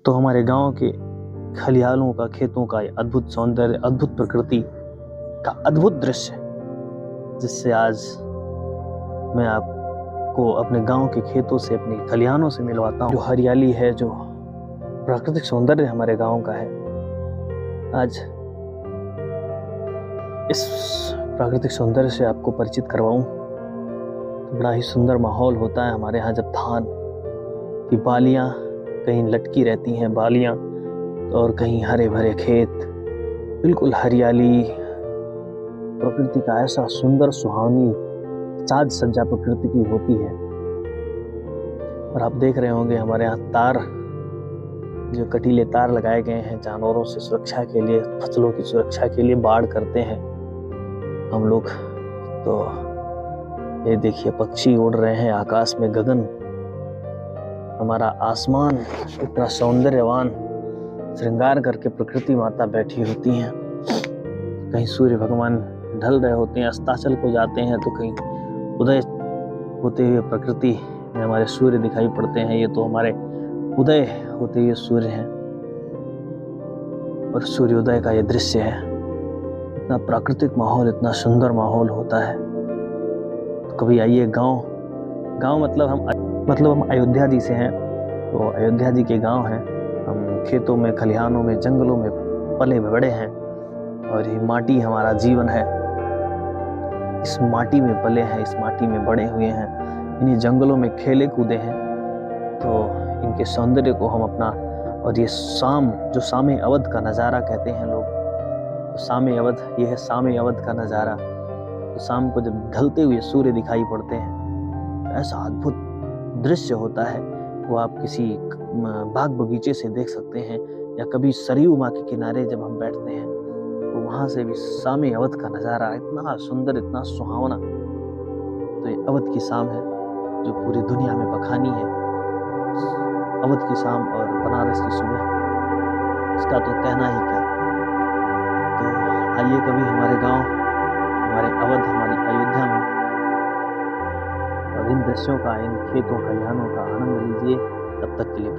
तो हमारे गांव के खलिहानों का, खेतों का ये अद्भुत सौंदर्य, अद्भुत प्रकृति का अद्भुत दृश्य, जिससे आज मैं आपको अपने गांव के खेतों से, अपनी खलिहानों से मिलवाता हूँ। जो हरियाली है, जो प्राकृतिक सौंदर्य हमारे गांव का है, आज इस प्राकृतिक सौंदर्य से आपको परिचित करवाऊं। तो बड़ा ही सुंदर माहौल होता है हमारे यहाँ जब धान की बालियां कहीं लटकी रहती हैं, बालियां, और कहीं हरे भरे खेत, बिल्कुल हरियाली, प्रकृति का ऐसा सुंदर सुहावनी साज सज्जा प्रकृति की होती है। और आप देख रहे होंगे हमारे यहाँ तार, जो कटीले तार लगाए गए हैं जानवरों से सुरक्षा के लिए, फसलों की सुरक्षा के लिए बाड़ करते हैं हम लोग। तो ये देखिए पक्षी उड़ रहे हैं आकाश में, गगन, हमारा आसमान इतना सौंदर्यवान श्रृंगार करके प्रकृति माता बैठी होती हैं। कहीं सूर्य भगवान ढल रहे होते हैं, अस्ताचल को जाते हैं, तो कहीं उदय होते हुए प्रकृति में हमारे सूर्य दिखाई पड़ते हैं। ये तो हमारे उदय होते हुए सूर्य हैं और सूर्योदय का ये दृश्य है। इतना प्राकृतिक माहौल, इतना सुंदर माहौल होता है। तो कभी आइए गांव मतलब हम अयोध्या जी से हैं। तो अयोध्या जी के गांव हैं। हम खेतों में, खलिहानों में, जंगलों में पले बड़े हैं और ये माटी हमारा जीवन है। इस माटी में पले हैं, इस माटी में बड़े हुए हैं, इन्हीं जंगलों में खेले कूदे हैं। तो इनके सौंदर्य को हम अपना, और ये जो सामे अवध का नज़ारा कहते हैं लोग, तो सामे अवध, ये है सामे अवध का नज़ारा। तो शाम को जब ढलते हुए सूर्य दिखाई पड़ते हैं, ऐसा अद्भुत दृश्य होता है। वो आप किसी बाग बगीचे से देख सकते हैं, या कभी सरयू माँ के किनारे जब हम बैठते हैं तो वहाँ से भी सामे अवध का नज़ारा इतना सुंदर, इतना सुहावना। तो ये अवध की शाम है जो पूरी दुनिया में बखानी है। अवध की शाम और बनारस की सुबह, इसका तो कहना ही क्या। तो आइए कभी हमारे गांव, हमारे अवध, हमारी अयोध्या में, और इन दृश्यों का, इन खेतों खलिहानों का आनंद लीजिए। तब तक के लिए